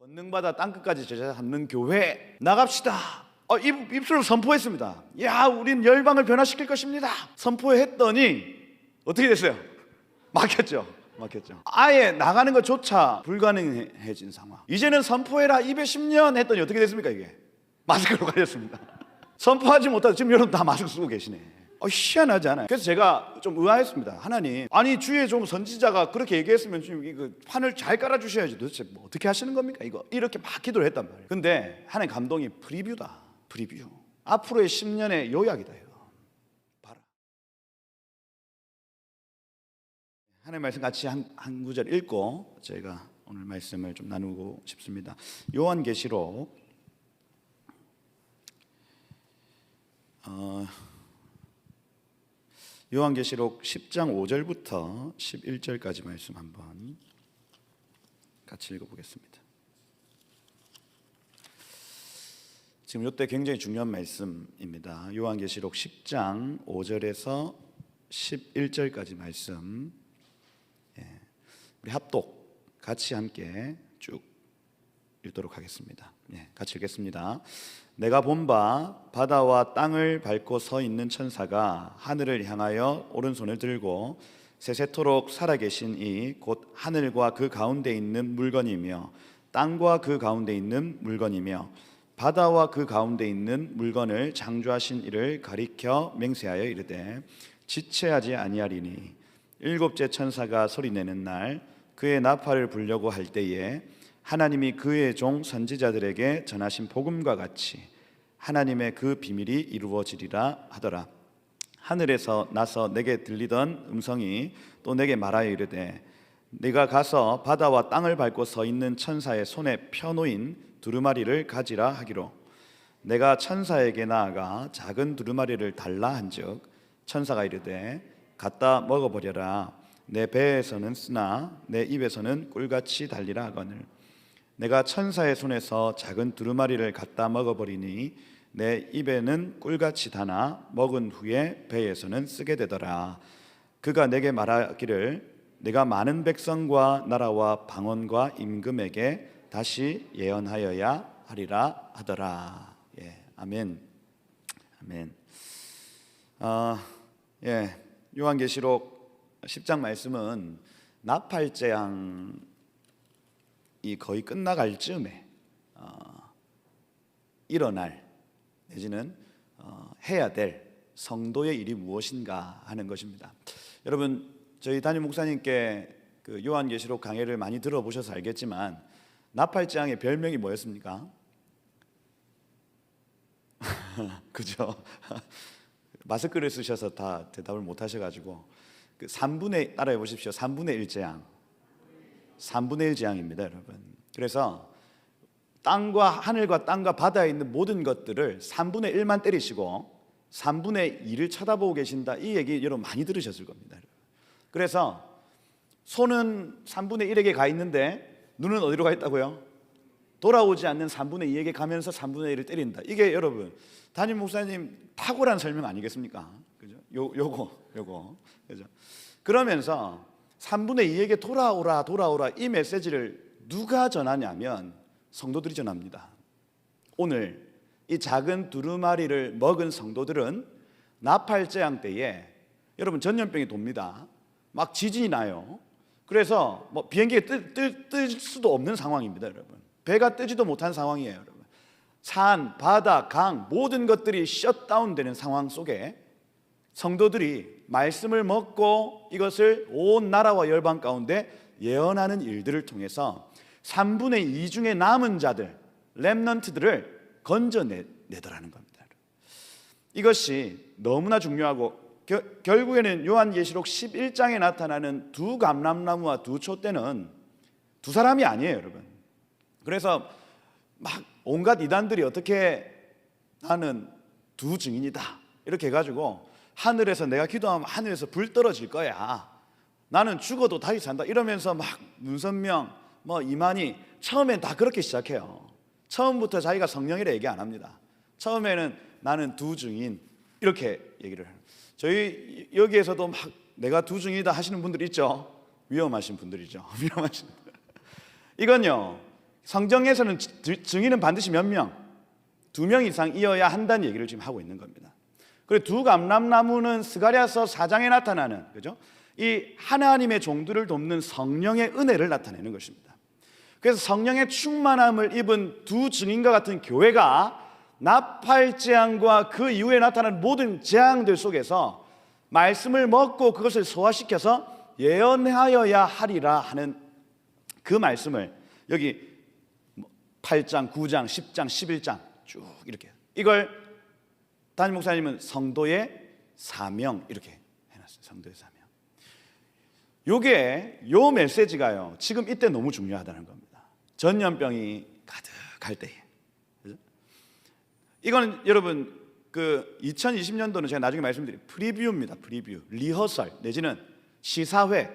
권능받아 땅끝까지 제자 삼는 교회 나갑시다. 입술로 선포했습니다. 야, 우린 열방을 변화시킬 것입니다. 선포했더니 어떻게 됐어요? 막혔죠. 아예 나가는 것조차 불가능해진 상황. 이제는 선포해라 210년 했더니 어떻게 됐습니까? 이게 마스크로 가렸습니다. 선포하지 못하고 지금 여러분 다 마스크 쓰고 계시네. 희한하지 않아요? 그래서 제가 좀 의아했습니다. 하나님, 아니 주위에 좀 선지자가 그렇게 얘기했으면 지금 이거 판을 잘 깔아주셔야지. 도대체 뭐 어떻게 하시는 겁니까? 이거 이렇게 막 기도를 했단 말이에요. 근데 하나님 감동이 프리뷰다. 프리뷰. 앞으로의 10년의 요약이다. 이거 봐라. 하나님 말씀 같이 한 구절 읽고 저희가 오늘 말씀을 좀 나누고 싶습니다. 요한계시록 요한계시록 10장 5절부터 11절까지 말씀 한번 같이 읽어보겠습니다. 지금 이때 굉장히 중요한 말씀입니다. 요한계시록 10장 5절에서 11절까지 말씀, 우리 합독 같이 함께 쭉 읽도록 하겠습니다. 같이 읽겠습니다. 내가 본 바 바다와 땅을 밟고 서 있는 천사가 하늘을 향하여 오른손을 들고 세세토록 살아계신 이 곧 하늘과 그 가운데 있는 물건이며 땅과 그 가운데 있는 물건이며 바다와 그 가운데 있는 물건을 창조하신 이를 가리켜 맹세하여 이르되 지체하지 아니하리니 일곱째 천사가 소리내는 날 그의 나팔을 불려고 할 때에 하나님이 그의 종 선지자들에게 전하신 복음과 같이 하나님의 그 비밀이 이루어지리라 하더라. 하늘에서 나서 내게 들리던 음성이 또 내게 말하여 이르되 네가 가서 바다와 땅을 밟고 서 있는 천사의 손에 펴놓인 두루마리를 가지라 하기로. 내가 천사에게 나아가 작은 두루마리를 달라 한즉 천사가 이르되 갖다 먹어버려라. 내 배에서는 쓰나 내 입에서는 꿀같이 달리라 하거늘. 내가 천사의 손에서 작은 두루마리를 갖다 먹어버리니 내 입에는 꿀같이 다나 먹은 후에 배에서는 쓰게 되더라. 그가 내게 말하기를 내가 많은 백성과 나라와 방언과 임금에게 다시 예언하여야 하리라 하더라. 아멘. 요한계시록 10장 말씀은 나팔재앙이 거의 끝나갈 즈음에 일어날 내지는 해야 될 성도의 일이 무엇인가 하는 것입니다. 여러분, 저희 담임 목사님께 그 요한계시록 강해를 많이 들어보셔서 알겠지만 나팔재앙의 별명이 뭐였습니까? 그죠? 마스크를 쓰셔서 다 대답을 못 하셔가지고 그 3분의 따라해 보십시오. 3분의 1 재앙. 3분의 1 재앙입니다, 여러분. 그래서 하늘과 땅과 바다에 있는 모든 것들을 3분의 1만 때리시고 3분의 2를 쳐다보고 계신다. 이 얘기 여러분 많이 들으셨을 겁니다. 그래서 손은 3분의 1에게 가 있는데 눈은 어디로 가 있다고요? 돌아오지 않는 3분의 2에게 가면서 3분의 1을 때린다. 이게 여러분 담임 목사님 탁월한 설명 아니겠습니까? 그죠? 요거 그죠? 그러면서 3분의 2에게 돌아오라 이 메시지를 누가 전하냐면 성도들이 전합니다. 오늘 이 작은 두루마리를 먹은 성도들은 나팔재앙 때에 여러분 전염병이 돕니다. 막 지진이 나요. 그래서 뭐 비행기가 뜰 수도 없는 상황입니다, 여러분. 배가 뜨지도 못한 상황이에요, 여러분. 산, 바다, 강 모든 것들이 셧다운되는 상황 속에 성도들이 말씀을 먹고 이것을 온 나라와 열방 가운데 예언하는 일들을 통해서 3분의 2 중에 남은 자들, 렘넌트들을 건져내더라는 겁니다. 이것이 너무나 중요하고 결국에는 요한계시록 11장에 나타나는 두 감람나무와 두 촛대는 두 사람이 아니에요, 여러분. 그래서 막 온갖 이단들이 어떻게 나는 두 증인이다 이렇게 해가지고 하늘에서 내가 기도하면 하늘에서 불 떨어질 거야, 나는 죽어도 다시 산다 이러면서 막 문선명 이만희 처음엔 다 그렇게 시작해요. 처음부터 자기가 성령이라 얘기 안 합니다. 처음에는 나는 두 증인 이렇게 얘기를 해요. 저희 여기에서도 막 내가 두 증인이다 하시는 분들 있죠. 위험하신 분들이죠. 이건요 성경에서는 증인은 반드시 몇 명? 2명 이상이어야 한다는 얘기를 지금 하고 있는 겁니다. 그리고 두 감람나무는 스가랴서 4장에 나타나는, 그죠? 이 하나님의 종들을 돕는 성령의 은혜를 나타내는 것입니다. 그래서 성령의 충만함을 입은 두 증인과 같은 교회가 나팔 재앙과 그 이후에 나타난 모든 재앙들 속에서 말씀을 먹고 그것을 소화시켜서 예언하여야 하리라 하는 그 말씀을 여기 8장, 9장, 10장, 11장 쭉 이렇게, 이걸 담임 목사님은 성도의 사명 이렇게 해놨어요. 성도의 사명. 요게 요 메시지가요 지금 이때 너무 중요하다는 겁니다. 전염병이 가득할 때에. 그죠? 이거는 여러분 그 2020년도는 제가 나중에 말씀드릴 프리뷰입니다. 프리뷰, 리허설 내지는 시사회,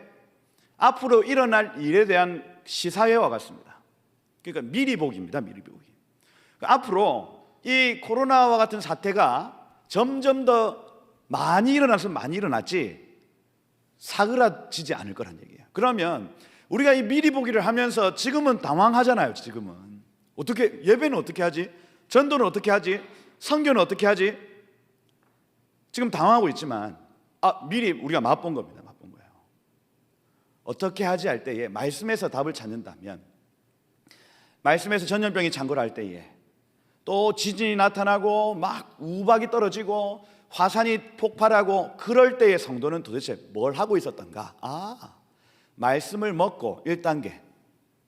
앞으로 일어날 일에 대한 시사회와 같습니다. 그러니까 미리 보기입니다. 미리 보기. 앞으로 이 코로나와 같은 사태가 점점 더 많이 일어나서 많이 일어났지 사그라지지 않을 거란 얘기예요. 그러면 우리가 이 미리 보기를 하면서 지금은 당황하잖아요. 지금은 어떻게, 예배는 어떻게 하지? 전도는 어떻게 하지? 선교는 어떻게 하지? 지금 당황하고 있지만 미리 우리가 맛본 겁니다. 맛본 거예요. 어떻게 하지 할 때에 말씀에서 답을 찾는다면, 말씀에서 전염병이 창궐할 때에, 또 지진이 나타나고 막 우박이 떨어지고 화산이 폭발하고 그럴 때의 성도는 도대체 뭘 하고 있었던가? 말씀을 먹고 1단계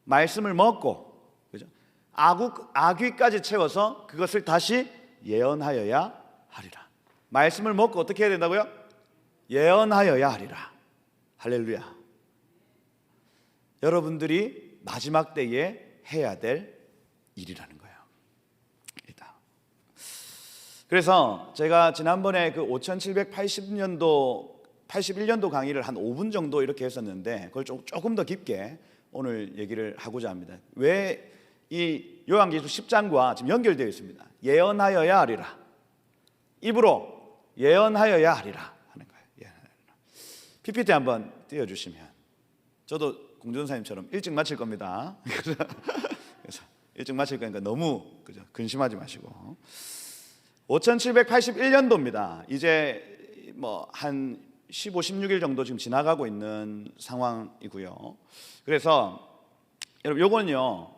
말씀을 먹고, 그죠? 아귀까지 채워서 그것을 다시 예언하여야 하리라. 말씀을 먹고 어떻게 해야 된다고요? 예언하여야 하리라. 할렐루야. 여러분들이 마지막 때에 해야 될 일이라는 거예요. 일단. 그래서 제가 지난번에 그 81년도 강의를 한 5분 정도 이렇게 했었는데 그걸 조금 더 깊게 오늘 얘기를 하고자 합니다. 왜 이 요한계시록 10장과 지금 연결되어 있습니다. 예언하여야 하리라. 입으로 예언하여야 하리라 하는 거예요. PPT 한번 띄워주시면, 저도 공전사님처럼 일찍 마칠 겁니다. 그래서 일찍 마칠 거니까 너무 근심하지 마시고. 5781년도입니다. 이제 뭐 한 15, 16일 정도 지금 지나가고 있는 상황이고요. 그래서 여러분 요거는요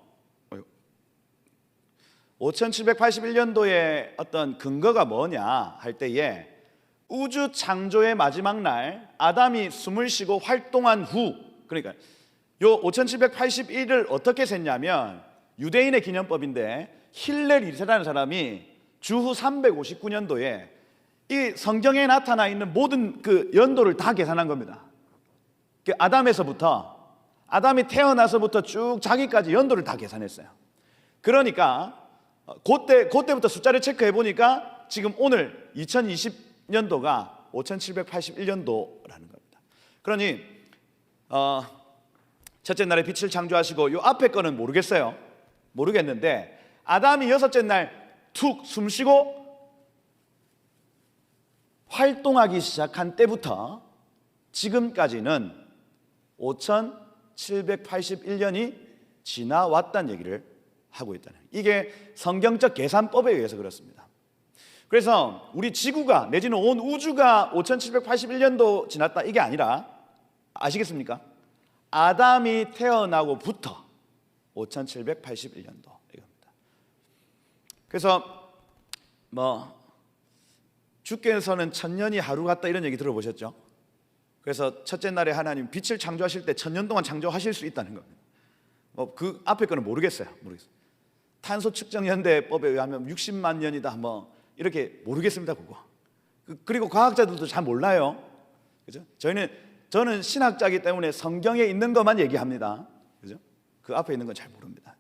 5781년도의 어떤 근거가 뭐냐 할 때에, 우주 창조의 마지막 날 아담이 숨을 쉬고 활동한 후, 그러니까 요 5781을 어떻게 셌냐면 유대인의 기념법인데 힐렐 2세라는 사람이 주후 359년도에 이 성경에 나타나 있는 모든 그 연도를 다 계산한 겁니다. 아담이 태어나서부터 쭉 자기까지 연도를 다 계산했어요. 그러니까 그때부터 숫자를 체크해 보니까 지금 오늘 2020년도가 5781년도라는 겁니다. 그러니 첫째 날에 빛을 창조하시고, 요 앞에 거는 모르겠는데 아담이 여섯째 날 툭 숨쉬고 활동하기 시작한 때부터 지금까지는 5781년이 지나왔다는 얘기를 하고 있다는, 이게 성경적 계산법에 의해서 그렇습니다. 그래서 우리 지구가 내지는 온 우주가 5781년도 지났다 이게 아니라, 아시겠습니까? 아담이 태어나고부터 5781년도 이겁니다. 그래서 주께서는 천년이 하루 같다 이런 얘기 들어보셨죠? 그래서 첫째 날에 하나님 빛을 창조하실 때 1000년 동안 창조하실 수 있다는 겁니다. 그 앞에 거는 모르겠어요. 탄소 측정 현대법에 의하면 60만 년이다 이렇게 모르겠습니다. 그리고 과학자들도 잘 몰라요. 그죠? 저는 신학자이기 때문에 성경에 있는 것만 얘기합니다. 그죠? 그 앞에 있는 건 잘 모릅니다.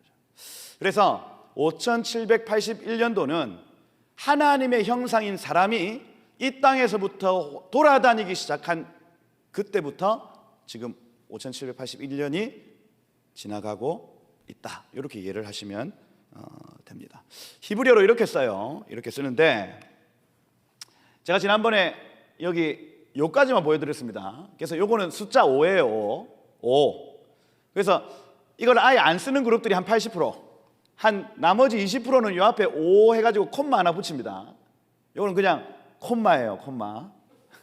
그래서 5781년도는 하나님의 형상인 사람이 이 땅에서부터 돌아다니기 시작한 그때부터 지금 5781년이 지나가고 있다. 이렇게 이해를 하시면 됩니다. 히브리어로 이렇게 써요. 이렇게 쓰는데 제가 지난번에 여기 요까지만 보여드렸습니다. 그래서 요거는 숫자 5예요. 5. 그래서 이걸 아예 안 쓰는 그룹들이 한 80%, 한 나머지 20%는 요 앞에 5 해가지고 콤마 하나 붙입니다. 이거는 그냥 콤마예요, 콤마.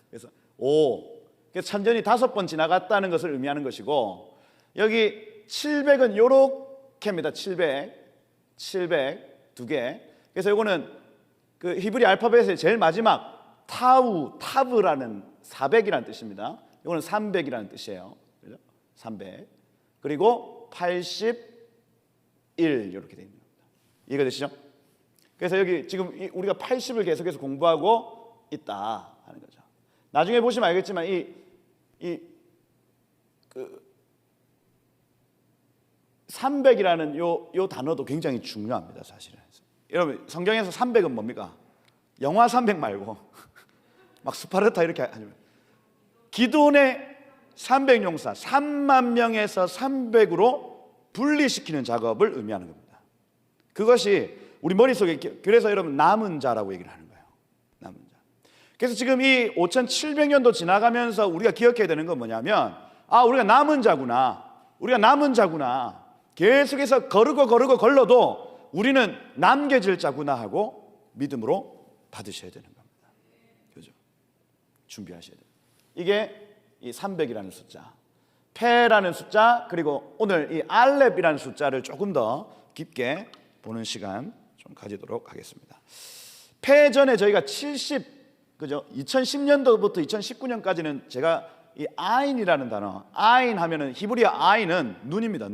그래서 5. 그래서 천전이 5번 지나갔다는 것을 의미하는 것이고, 여기 700은 요렇게입니다. 700 두 개. 그래서 이거는 그 히브리 알파벳의 제일 마지막 타브라는 400이라는 뜻입니다. 이거는 300이라는 뜻이에요. 그죠? 300. 그리고 81 이렇게 되어 있습니다. 이해가 되시죠? 그래서 여기 지금 우리가 80을 계속해서 공부하고 있다 하는 거죠. 나중에 보시면 알겠지만 그 300이라는 요 단어도 굉장히 중요합니다, 사실은. 여러분, 성경에서 300은 뭡니까? 영화 300 말고 막 스파르타 이렇게 하면 기도원의 300용사 3만 명에서 300으로 분리시키는 작업을 의미하는 겁니다. 그것이 우리 머릿속에, 그래서 여러분 남은 자라고 얘기를 하는 거예요. 남은 자. 그래서 지금 이 5700년도 지나가면서 우리가 기억해야 되는 건 뭐냐면, 우리가 남은 자구나. 계속해서 거르고 걸러도 우리는 남겨질 자구나 하고 믿음으로 받으셔야 되는 겁니다. 그죠? 준비하셔야 돼요. 이게 이 300이라는 숫자, 페라는 숫자, 그리고 오늘 이 알렙이라는 숫자를 조금 더 깊게 보는 시간 좀 가지도록 하겠습니다. 페 전에 저희가 그죠? 2010년도부터 2019년까지는 제가 이 아인이라는 단어, 아인 하면은 히브리어 아인은 눈입니다.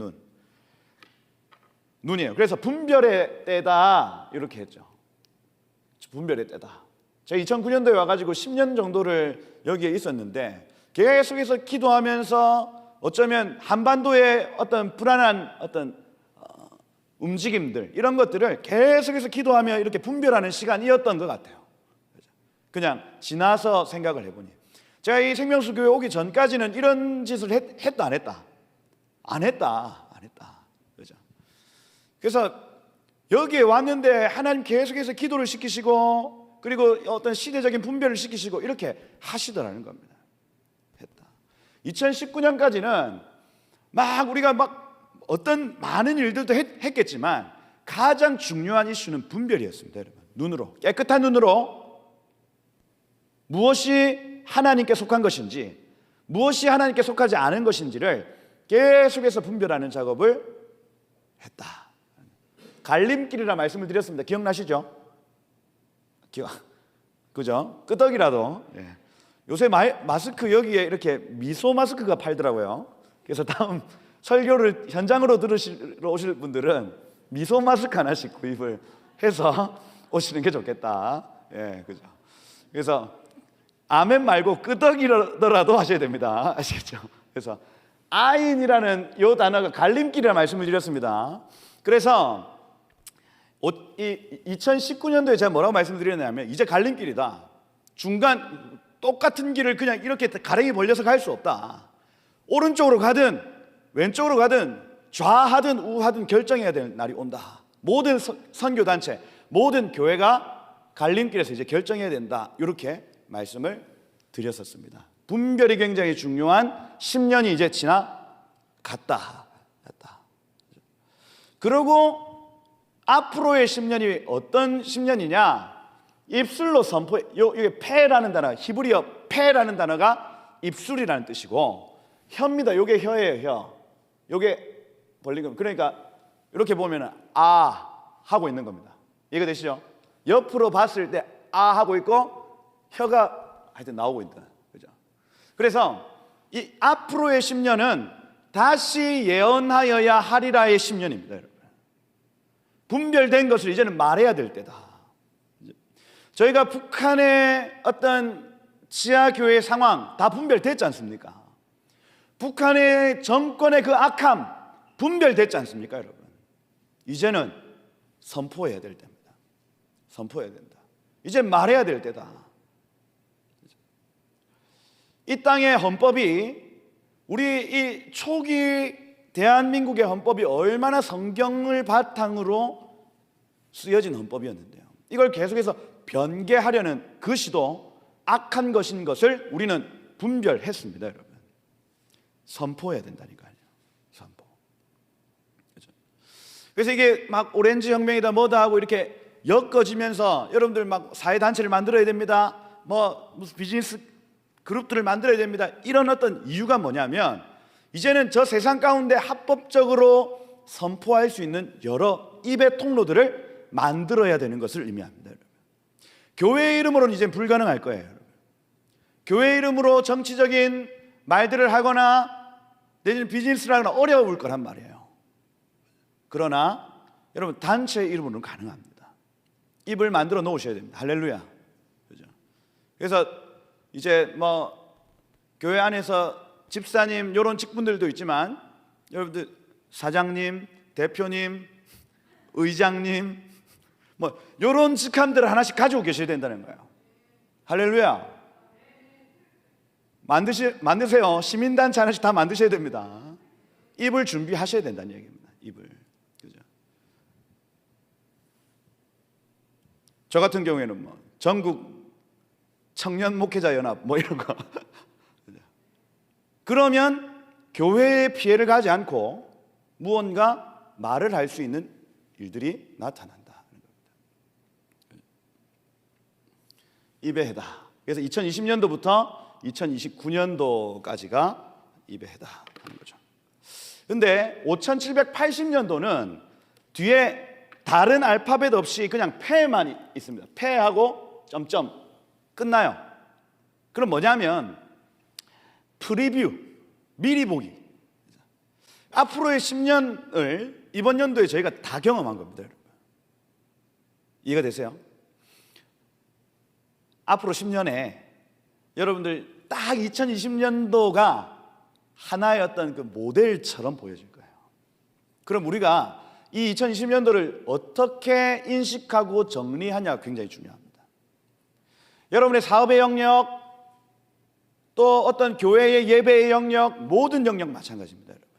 눈이에요. 그래서 분별의 때다 이렇게 했죠. 분별의 때다. 제가 2009년도에 와가지고 10년 정도를 여기에 있었는데 계속해서 기도하면서 어쩌면 한반도의 어떤 불안한 어떤 움직임들, 이런 것들을 계속해서 기도하며 이렇게 분별하는 시간이었던 것 같아요. 그냥 지나서 생각을 해보니, 제가 이 생명수 교회 오기 전까지는 이런 짓을 했다 안 했다? 안 했다. 그죠? 그래서 여기에 왔는데 하나님 계속해서 기도를 시키시고, 그리고 어떤 시대적인 분별을 시키시고 이렇게 하시더라는 겁니다. 했다. 2019년까지는 우리가 어떤 많은 일들도 했겠지만 가장 중요한 이슈는 분별이었습니다. 여러분, 눈으로, 깨끗한 눈으로 무엇이 하나님께 속한 것인지, 무엇이 하나님께 속하지 않은 것인지를 계속해서 분별하는 작업을 했다. 갈림길이라 말씀을 드렸습니다. 기억나시죠? 그죠? 끄덕이라도. 예. 요새 마스크 여기에 이렇게 미소 마스크가 팔더라고요. 그래서 다음 설교를 현장으로 들으시러 오실 분들은 미소 마스크 하나씩 구입을 해서 오시는 게 좋겠다. 예, 그죠? 그래서 아멘 말고 끄덕이더라도 하셔야 됩니다. 아시겠죠? 그래서 아인이라는 요 단어가 갈림길이라는 말씀을 드렸습니다. 그래서 2019년도에 제가 뭐라고 말씀드렸냐면, 이제 갈림길이다. 중간 똑같은 길을 그냥 이렇게 가랭이 벌려서 갈 수 없다. 오른쪽으로 가든 왼쪽으로 가든 좌하든 우하든 결정해야 되는 날이 온다. 모든 선교단체, 모든 교회가 갈림길에서 이제 결정해야 된다. 이렇게 말씀을 드렸었습니다. 분별이 굉장히 중요한 10년이 이제 지나갔다. 그리고 앞으로의 10년이 어떤 10년이냐? 입술로 선포해. 이게 페라는 단어, 히브리어 페라는 단어가 입술이라는 뜻이고, 혀입니다. 이게 혀예요, 혀. 이게 벌린 겁니다. 그러니까 이렇게 보면 하고 있는 겁니다. 이해가 되시죠? 옆으로 봤을 때 하고 있고, 혀가 하여튼 나오고 있다. 그죠? 그래서 이 앞으로의 10년은 다시 예언하여야 하리라의 10년입니다, 여러분. 분별된 것을 이제는 말해야 될 때다. 저희가 북한의 어떤 지하교회 상황 다 분별됐지 않습니까? 북한의 정권의 그 악함 분별됐지 않습니까, 여러분? 이제는 선포해야 될 때입니다. 선포해야 된다. 이제 말해야 될 때다. 이 땅의 헌법이, 우리 이 초기 대한민국의 헌법이 얼마나 성경을 바탕으로 쓰여진 헌법이었는데요. 이걸 계속해서 변개하려는 그 시도 악한 것인 것을 우리는 분별했습니다, 여러분. 선포해야 된다니까요. 선포. 그래서 이게 막 오렌지 혁명이다 뭐다 하고 이렇게 엮어지면서 여러분들 막 사회단체를 만들어야 됩니다, 뭐 무슨 비즈니스 그룹들을 만들어야 됩니다, 이런 어떤 이유가 뭐냐면 이제는 저 세상 가운데 합법적으로 선포할 수 있는 여러 입의 통로들을 만들어야 되는 것을 의미합니다. 교회의 이름으로는 이제 불가능할 거예요. 교회의 이름으로 정치적인 말들을 하거나 내지는 비즈니스를 하거나 어려울 거란 말이에요. 그러나 여러분 단체의 이름으로는 가능합니다. 입을 만들어 놓으셔야 됩니다. 할렐루야. 그죠? 그래서 이제 뭐 교회 안에서 집사님 이런 직분들도 있지만 여러분들 사장님, 대표님, 의장님 뭐 이런 직함들을 하나씩 가지고 계셔야 된다는 거예요. 할렐루야. 만드세요. 시민단체 하나씩 다 만드셔야 됩니다. 입을 준비하셔야 된다는 얘기입니다. 입을. 그죠? 저 같은 경우에는 뭐 전국 청년 목회자 연합 뭐 이런 거. 그러면 교회에 피해를 가지 않고 무언가 말을 할 수 있는 일들이 나타난다. 입의 해다. 그래서 2020년도부터 2029년도까지가 입의 해다 하는 거죠. 근데 5780년도는 뒤에 다른 알파벳 없이 그냥 패만 있습니다. 패하고 점점 끝나요. 그럼 뭐냐면 프리뷰, 미리 보기. 앞으로의 10년을 이번 연도에 저희가 다 경험한 겁니다, 여러분. 이해가 되세요? 앞으로 10년에 여러분들 딱 2020년도가 하나의 어떤 그 모델처럼 보여질 거예요. 그럼 우리가 이 2020년도를 어떻게 인식하고 정리하냐가 굉장히 중요합니다. 여러분의 사업의 영역, 또 어떤 교회의 예배의 영역, 모든 영역 마찬가지입니다, 여러분.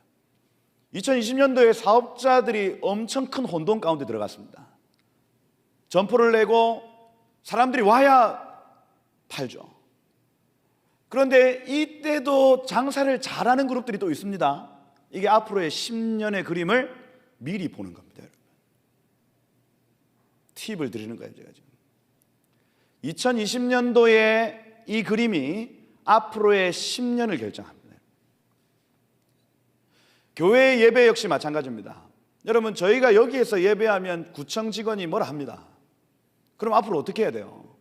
2020년도에 사업자들이 엄청 큰 혼돈 가운데 들어갔습니다. 점포를 내고 사람들이 와야 팔죠. 그런데 이때도 장사를 잘하는 그룹들이 또 있습니다. 이게 앞으로의 10년의 그림을 미리 보는 겁니다, 여러분. 팁을 드리는 거예요, 제가 지금. 2020년도의 이 그림이 앞으로의 10년을 결정합니다. 교회의 예배 역시 마찬가지입니다. 여러분, 저희가 여기에서 예배하면 구청 직원이 뭐라 합니다. 그럼 앞으로 어떻게 해야 돼요?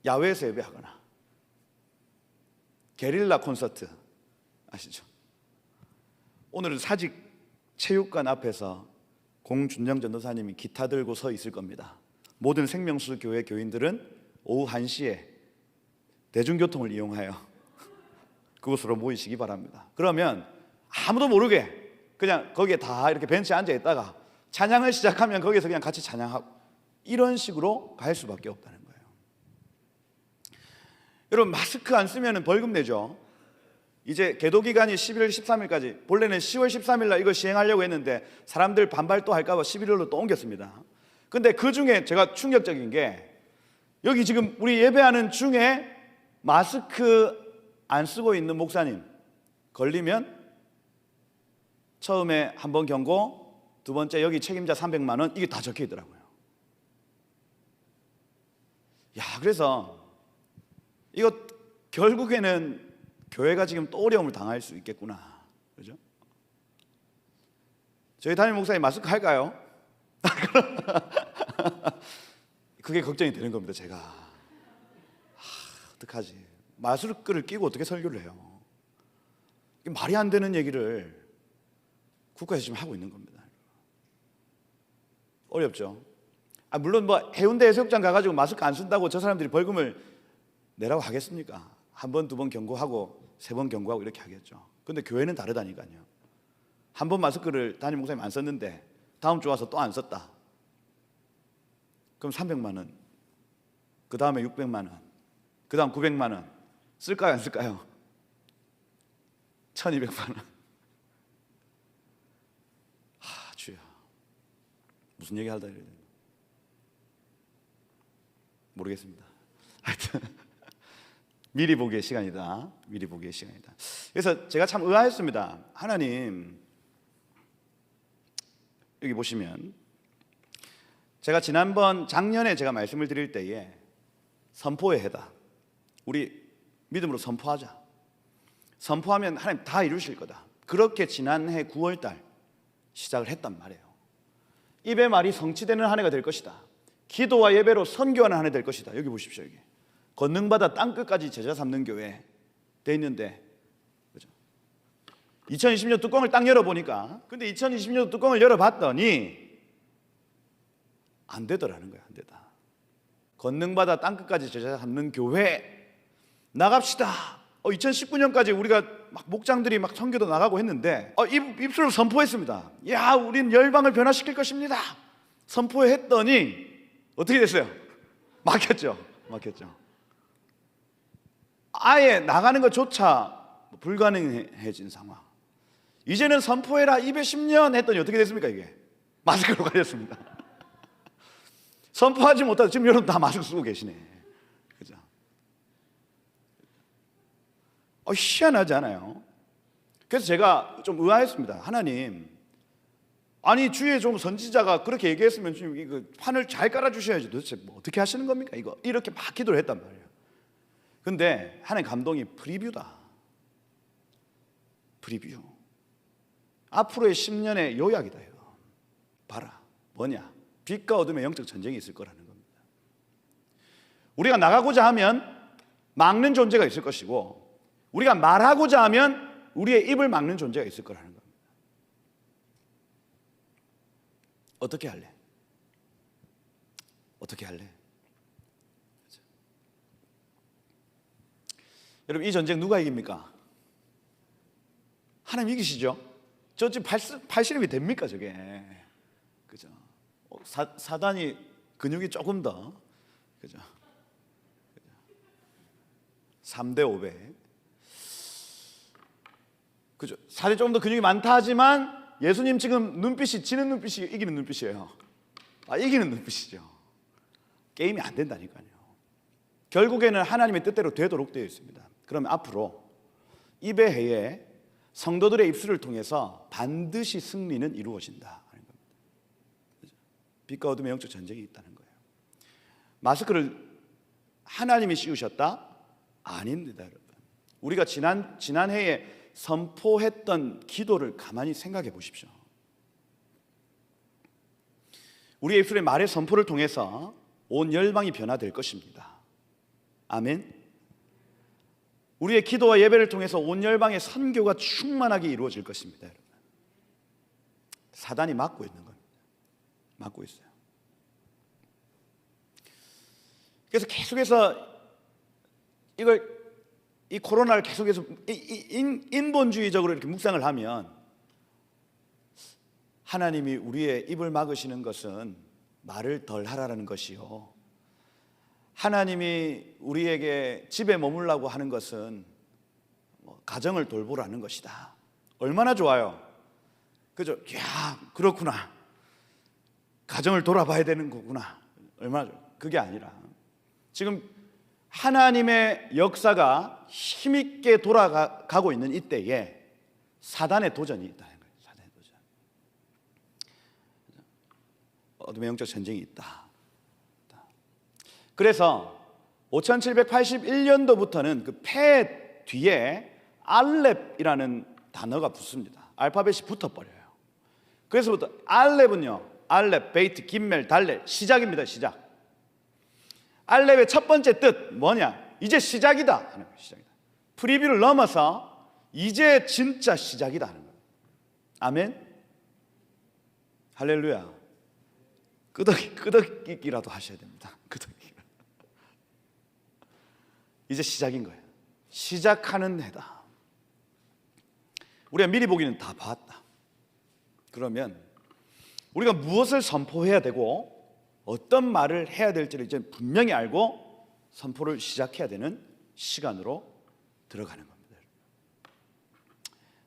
야외에서 예배하거나 게릴라 콘서트 아시죠? 오늘은 사직 체육관 앞에서 공준영 전도사님이 기타 들고 서 있을 겁니다. 모든 생명수 교회 교인들은 오후 1시에 대중교통을 이용하여 그곳으로 모이시기 바랍니다. 그러면 아무도 모르게 그냥 거기에 다 이렇게 벤치에 앉아 있다가 찬양을 시작하면 거기서 그냥 같이 찬양하고 이런 식으로 갈 수밖에 없다는 거예요. 여러분, 마스크 안 쓰면 벌금 내죠. 이제 계도 기간이 11월 13일까지, 본래는 10월 13일 날 이걸 시행하려고 했는데 사람들 반발 또 할까 봐 11월로 또 옮겼습니다. 근데 그 중에 제가 충격적인 게 여기 지금 우리 예배하는 중에 마스크 안 쓰고 있는 목사님 걸리면 처음에 한 번 경고, 두 번째 여기 책임자 300만 원, 이게 다 적혀 있더라고요. 야, 그래서 이거 결국에는 교회가 지금 또 어려움을 당할 수 있겠구나. 그죠? 저희 담임 목사님 마스크 할까요? 그게 걱정이 되는 겁니다, 제가. 어떡하지? 마스크를 끼고 어떻게 설교를 해요? 말이 안 되는 얘기를 국가에서 지금 하고 있는 겁니다. 어렵죠? 물론 뭐 해운대 해수욕장 가가지고 마스크 안 쓴다고 저 사람들이 벌금을 내라고 하겠습니까? 한 번, 두 번 경고하고 세 번 경고하고 이렇게 하겠죠. 근데 교회는 다르다니까요. 한 번 마스크를 담임 목사님 안 썼는데 다음 주 와서 또 안 썼다. 그럼 300만 원, 그 다음에 600만 원, 그 다음 900만 원 쓸까요, 안 쓸까요? 1200만 원. 주여, 무슨 얘기 하다 이래요? 모르겠습니다. 하여튼 미리 보기의 시간이다. 미리 보기의 시간이다. 그래서 제가 참 의아했습니다. 하나님, 여기 보시면 제가 지난번 작년에 제가 말씀을 드릴 때에 선포의 해다. 우리 믿음으로 선포하자. 선포하면 하나님 다 이루실 거다. 그렇게 지난해 9월 달 시작을 했단 말이에요. 입의 말이 성취되는 한 해가 될 것이다. 기도와 예배로 선교하는 한 해 될 것이다. 여기 보십시오. 여기 권능받아 땅끝까지 제자 삼는 교회 돼 있는데, 그죠? 2020년 뚜껑을 딱 열어보니까, 근데 2020년 뚜껑을 열어봤더니 안 되더라는 거야. 안 되다. 권능받아 땅끝까지 제자 삼는 교회 나갑시다. 2019년까지 우리가 막 목장들이 막 선교도 나가고 했는데 입술로 선포했습니다. 야, 우린 열방을 변화시킬 것입니다. 선포했더니 어떻게 됐어요? 막혔죠. 아예 나가는 것조차 불가능해진 상황. 이제는 선포해라 210년 했더니 어떻게 됐습니까? 이게 마스크로 가렸습니다. 선포하지 못하고 지금 여러분 다 마스크 쓰고 계시네. 그죠? 희한하지 않아요? 그래서 제가 좀 의아했습니다. 하나님, 아니 주위에 좀 선지자가 그렇게 얘기했으면 지금 이거 판을 잘 깔아주셔야지. 도대체 뭐 어떻게 하시는 겁니까? 이거 이렇게 막 기도를 했단 말이에요. 근데 하나님 감동이 프리뷰다. 프리뷰. 앞으로의 10년의 요약이다. 이거 봐라. 뭐냐? 빛과 어둠의 영적 전쟁이 있을 거라는 겁니다. 우리가 나가고자 하면 막는 존재가 있을 것이고, 우리가 말하고자 하면 우리의 입을 막는 존재가 있을 거라는 겁니다. 어떻게 할래? 어떻게 할래? 그렇죠? 여러분, 이 전쟁 누가 이깁니까? 하나님 이기시죠? 저 지금 팔씨름이 됩니까 저게? 그죠? 사단이 근육이 조금 더, 그죠? 3대 500. 그죠? 살이 조금 더 근육이 많다 하지만 예수님 지금 눈빛이 지는 눈빛이 이기는 눈빛이에요. 이기는 눈빛이죠. 게임이 안 된다니까요. 결국에는 하나님의 뜻대로 되도록 되어 있습니다. 그러면 앞으로 입의 해에 성도들의 입술을 통해서 반드시 승리는 이루어진다 하는 겁니다. 그죠? 빛과 어둠의 영적 전쟁이 있다는 거예요. 마스크를 하나님이 씌우셨다? 아닙니다, 여러분. 우리가 지난해에 선포했던 기도를 가만히 생각해 보십시오. 우리의 입술의 말의 선포를 통해서 온 열방이 변화될 것입니다. 아멘. 우리의 기도와 예배를 통해서 온 열방의 선교가 충만하게 이루어질 것입니다, 여러분. 사단이 막고 있는 겁니다. 막고 있어요. 그래서 계속해서 이 코로나를 계속해서 인본주의적으로 이렇게 묵상을 하면, 하나님이 우리의 입을 막으시는 것은 말을 덜 하라는 것이요, 하나님이 우리에게 집에 머물라고 하는 것은 가정을 돌보라는 것이다. 얼마나 좋아요. 그죠? 야, 그렇구나. 가정을 돌아봐야 되는 거구나. 얼마나 좋아요. 그게 아니라 지금 하나님의 역사가 힘있게 돌아가고 있는 이때에 사단의 도전이 있다는 거예요. 사단의 도전. 어둠의 영적 전쟁이 있다. 그래서 5781년도부터는 그 폐 뒤에 알렙이라는 단어가 붙습니다. 알파벳이 붙어버려요. 그래서부터 알렙은요, 알렙, 베이트, 김멜, 달렙, 시작입니다. 시작. 알렙의 첫 번째 뜻 뭐냐? 이제 시작이다 하는 거예요. 시작이다. 프리뷰를 넘어서 이제 진짜 시작이다 하는 거예요. 아멘. 할렐루야. 끄덕이기라도 하셔야 됩니다. 끄덕이. 이제 시작인 거예요. 시작하는 해다. 우리가 미리 보기는 다 봤다. 그러면 우리가 무엇을 선포해야 되고 어떤 말을 해야 될지를 이제 분명히 알고 선포를 시작해야 되는 시간으로 들어가는 겁니다.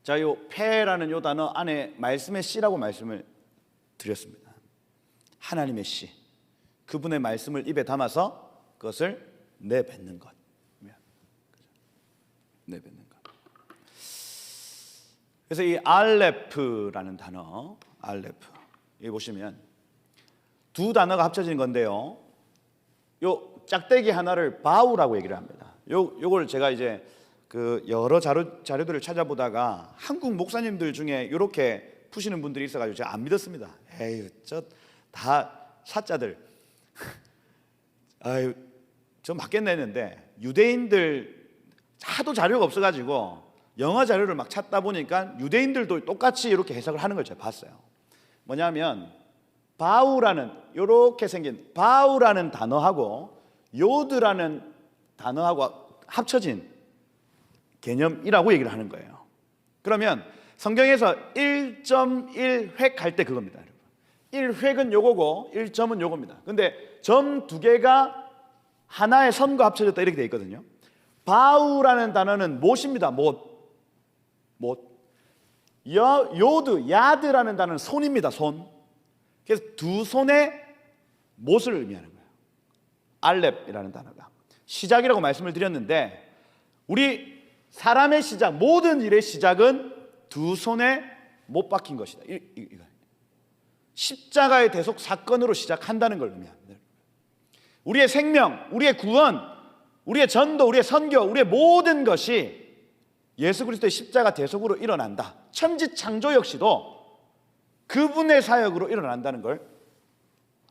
자, 요 폐라는 요 단어 안에 말씀의 씨라고 말씀을 드렸습니다. 하나님의 씨, 그분의 말씀을 입에 담아서 그것을 내뱉는 것. 내뱉는 것. 그래서 이 알레프라는 단어, 알레프, 여기 보시면 두 단어가 합쳐진 건데요. 요 짝대기 하나를 바우라고 얘기를 합니다. 요걸 제가 이제 그 여러 자료들을 찾아보다가 한국 목사님들 중에 이렇게 푸시는 분들이 있어가지고 제가 안 믿었습니다. 에이, 저 다 사자들. 아유, 저 맞겠네 했는데 유대인들 하도 자료가 없어가지고 영어 자료를 막 찾다 보니까 유대인들도 똑같이 이렇게 해석을 하는 걸 제가 봤어요. 뭐냐면 바우라는 이렇게 생긴 바우라는 단어하고 요드라는 단어하고 합쳐진 개념이라고 얘기를 하는 거예요. 그러면 성경에서 1.1획 할 때 그겁니다. 1획은 요거고 1점은 요겁니다. 근데 점 두 개가 하나의 선과 합쳐졌다 이렇게 돼 있거든요. 바우라는 단어는 못입니다. 못. 요드, 야드라는 단어는 손입니다. 손. 그래서 두 손의 못을 의미하는 거예요. 알렙이라는 단어가 시작이라고 말씀을 드렸는데, 우리 사람의 시작, 모든 일의 시작은 두 손에 못 박힌 것이다. 십자가의 대속 사건으로 시작한다는 걸 의미합니다. 우리의 생명, 우리의 구원, 우리의 전도, 우리의 선교, 우리의 모든 것이 예수 그리스도의 십자가 대속으로 일어난다. 천지 창조 역시도 그분의 사역으로 일어난다는 걸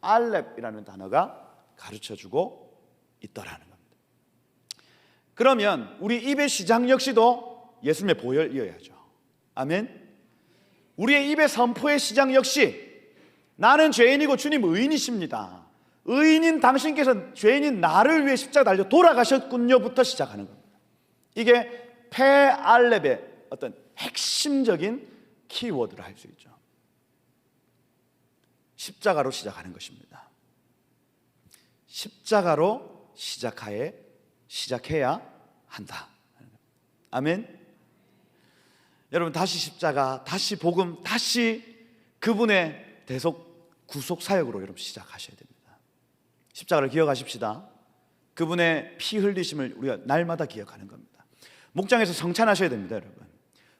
알렙이라는 단어가 가르쳐주고 있더라는 겁니다. 그러면 우리 입의 시작 역시도 예수님의 보혈이어야죠. 아멘. 우리의 입의 선포의 시작 역시 나는 죄인이고 주님 의인이십니다. 의인인 당신께서 죄인인 나를 위해 십자가 달려 돌아가셨군요부터 시작하는 겁니다. 이게 페알렙의 어떤 핵심적인 키워드를 할 수 있죠. 십자가로 시작하는 것입니다. 십자가로 시작해야 한다. 아멘. 여러분, 다시 십자가, 다시 복음, 다시 그분의 대속 구속 사역으로 여러분 시작하셔야 됩니다. 십자가를 기억하십시다. 그분의 피 흘리심을 우리가 날마다 기억하는 겁니다. 목장에서 성찬하셔야 됩니다, 여러분.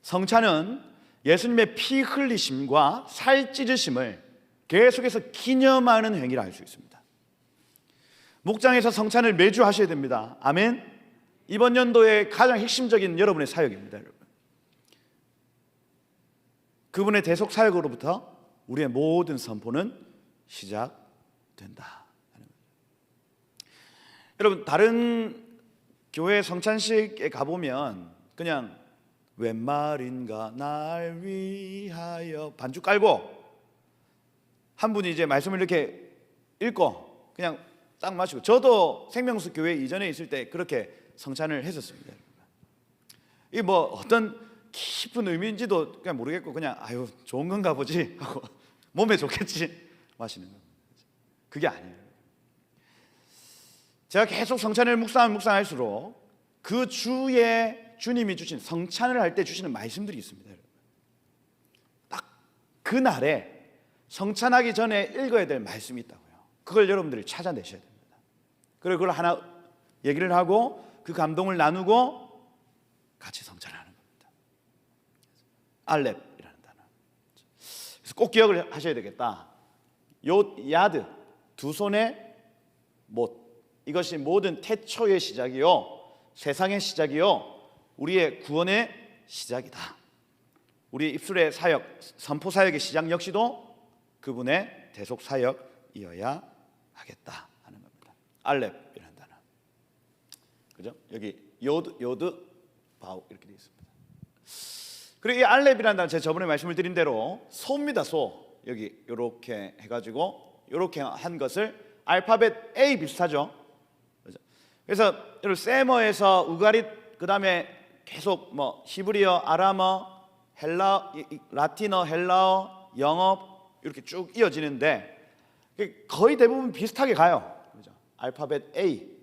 성찬은 예수님의 피 흘리심과 살 찢으심을 계속해서 기념하는 행위를 할 수 있습니다. 목장에서 성찬을 매주 하셔야 됩니다. 아멘. 이번 연도의 가장 핵심적인 여러분의 사역입니다, 여러분. 그분의 대속 사역으로부터 우리의 모든 선포는 시작된다. 여러분, 다른 교회 성찬식에 가보면 그냥 웬 말인가 날 위하여 반주 깔고 한 분이 이제 말씀을 이렇게 읽고 그냥 딱 마시고, 저도 생명수 교회 이전에 있을 때 그렇게 성찬을 했었습니다. 이게 뭐 어떤 깊은 의미인지도 그냥 모르겠고 그냥 아유 좋은 건가 보지 하고 몸에 좋겠지 마시는 거. 그게 아니에요. 제가 계속 성찬을 묵상할수록 그 주에 주님이 주신 성찬을 할 때 주시는 말씀들이 있습니다. 딱 그날에 성찬하기 전에 읽어야 될 말씀이 있다고요. 그걸 여러분들이 찾아내셔야 됩니다. 그리고 그걸 하나 얘기를 하고 그 감동을 나누고 같이 성찬하는 겁니다. 알렙이라는 단어. 그래서 꼭 기억을 하셔야 되겠다. 요 야드, 두 손의 못, 이것이 모든 태초의 시작이요, 세상의 시작이요, 우리의 구원의 시작이다. 우리 입술의 사역, 선포 사역의 시작 역시도 그분의 대속 사역이어야 하겠다 하는 겁니다. 알렙이라는 단어. 그죠? 여기 요드 바우 이렇게 되어 있습니다. 그리고 이 알렙이라는 단어, 제가 저번에 말씀을 드린 대로 소입니다. 소. 여기 이렇게 해가지고 이렇게 한 것을 알파벳 A 비슷하죠. 그래서 여러분 세머에서 우가릿, 그 다음에 계속 뭐 히브리어, 아람어, 라틴어, 헬라어, 영어 이렇게 쭉 이어지는데 거의 대부분 비슷하게 가요. 그죠? 알파벳 A를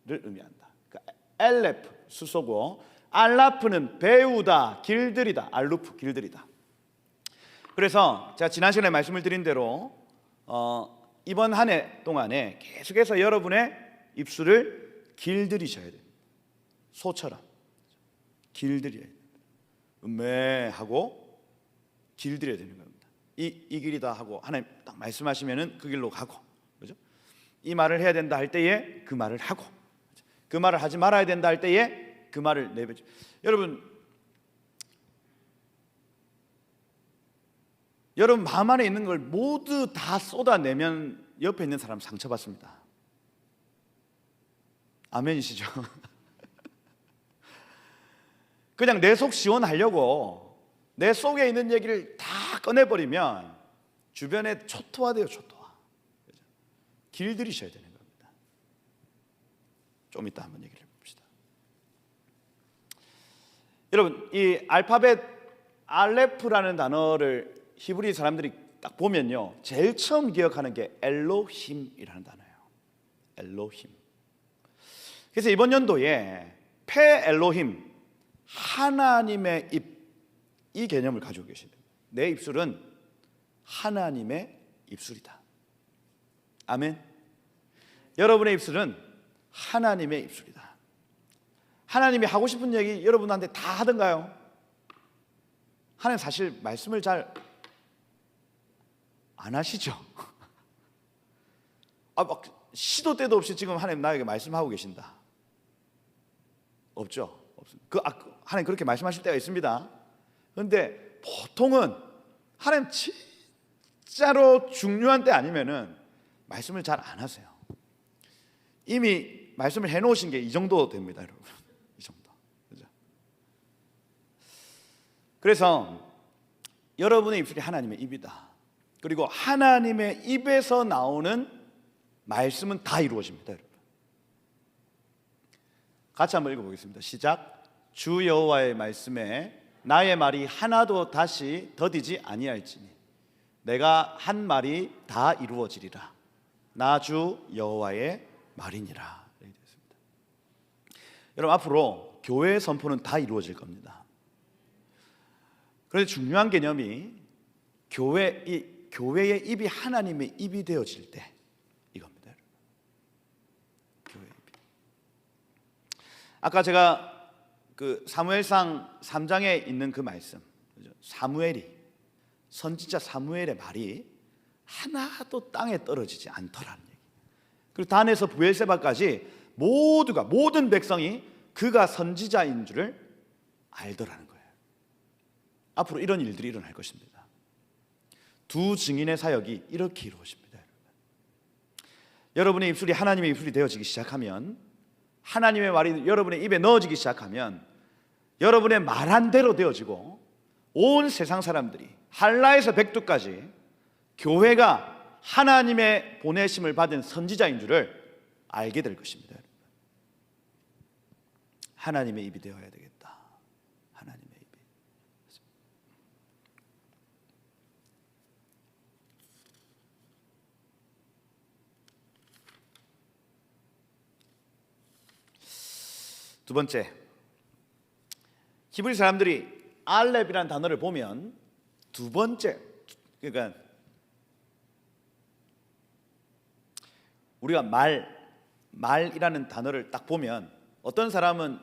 의미한다. 그러니까 엘레프 수소고, 알라프는 배우다, 길들이다, 알루프 길들이다. 그래서 제가 지난 시간에 말씀을 드린 대로 이번 한 해 동안에 계속해서 여러분의 입술을 길들이셔야 됩니다. 소처럼 길들여야 됩니다. 음매하고 길들여야 되는 겁니다. 이 길이다 하고 하나님 딱 말씀하시면은 그 길로 가고, 그죠? 이 말을 해야 된다 할 때에 그 말을 하고, 그 말을 하지 말아야 된다 할 때에 그 말을 내뱉죠. 여러분 마음 안에 있는 걸 모두 다 쏟아내면 옆에 있는 사람 상처받습니다. 아멘이시죠? 그냥 내 속 시원하려고 내 속에 있는 얘기를 다 꺼내버리면 주변에 초토화돼요. 초토화. 길들이셔야 되는 겁니다. 좀 이따 한번 얘기를 해봅시다. 여러분, 이 알파벳 알레프라는 단어를 히브리 사람들이 딱 보면요, 제일 처음 기억하는 게 엘로힘이라는 단어예요. 엘로힘. 그래서 이번 연도에 페 엘로힘, 하나님의 입, 이 개념을 가지고 계십니다. 내 입술은 하나님의 입술이다. 아멘. 여러분의 입술은 하나님의 입술이다. 하나님이 하고 싶은 얘기 여러분한테 다 하던가요? 하나님 사실 말씀을 잘 안 하시죠? 막 시도 때도 없이 지금 하나님 나에게 말씀하고 계신다. 없죠? 없습니다. 하나님 그렇게 말씀하실 때가 있습니다. 그런데 보통은 하나님 진짜로 중요한 때 아니면은 말씀을 잘 안 하세요. 이미 말씀을 해놓으신 게 이 정도 됩니다, 여러분. 이 정도. 그죠? 그래서 여러분의 입술이 하나님의 입이다. 그리고 하나님의 입에서 나오는 말씀은 다 이루어집니다, 여러분. 같이 한번 읽어보겠습니다. 시작. 주 여호와의 말씀에 나의 말이 하나도 다시 더디지 아니할지니 내가 한 말이 다 이루어지리라. 나 주 여호와의 말이니라. 여러분, 앞으로 교회의 선포는 다 이루어질 겁니다. 그런데 중요한 개념이 교회의 입이 하나님의 입이 되어질 때 이겁니다. 교회의 입이. 아까 제가 그 사무엘상 3장에 있는 그 말씀, 선지자 사무엘의 말이 하나도 땅에 떨어지지 않더라는 얘기. 그리고 단에서 브엘세바까지 모두가, 모든 백성이 그가 선지자인 줄을 알더라는 거예요. 앞으로 이런 일들이 일어날 것입니다. 두 증인의 사역이 이렇게 이루어집니다. 여러분의 입술이 하나님의 입술이 되어지기 시작하면, 하나님의 말이 여러분의 입에 넣어지기 시작하면 여러분의 말한 대로 되어지고 온 세상 사람들이 한라에서 백두까지 교회가 하나님의 보내심을 받은 선지자인 줄을 알게 될 것입니다. 하나님의 입이 되어야 되겠다. 하나님의 입이. 두 번째, 히브리 사람들이 알렙이라는 단어를 보면 두 번째, 그러니까 우리가 말이라는 단어를 딱 보면 어떤 사람은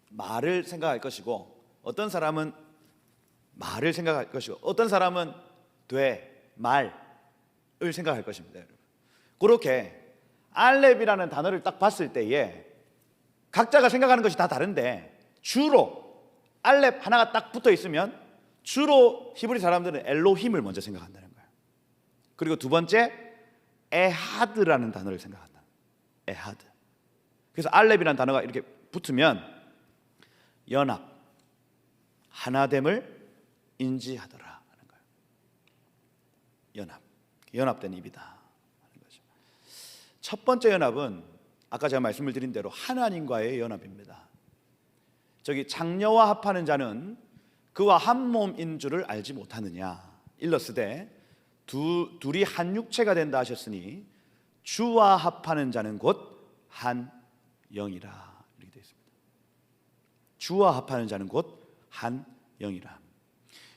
말을 생각할 것이고, 어떤 사람은 말을 생각할 것이고, 어떤 사람은 말을 생각할 것입니다. 여러분, 그렇게 알렙이라는 단어를 딱 봤을 때에 각자가 생각하는 것이 다 다른데, 주로 알렙 하나가 딱 붙어 있으면 주로 히브리 사람들은 엘로힘을 먼저 생각한다는 거예요. 그리고 두 번째, 에하드라는 단어를 생각한다. 에하드. 그래서 알렙이라는 단어가 이렇게 붙으면 연합, 하나됨을 인지하더라 하는 거예요. 연합된 입이다 하는 거죠. 첫 번째 연합은 아까 제가 말씀을 드린 대로 하나님과의 연합입니다. 저기 장녀와 합하는 자는 그와 한 몸인 줄을 알지 못하느냐. 일러스되 둘이 한 육체가 된다 하셨으니 주와 합하는 자는 곧 한 영이라. 이렇게 되어 있습니다. 주와 합하는 자는 곧 한 영이라.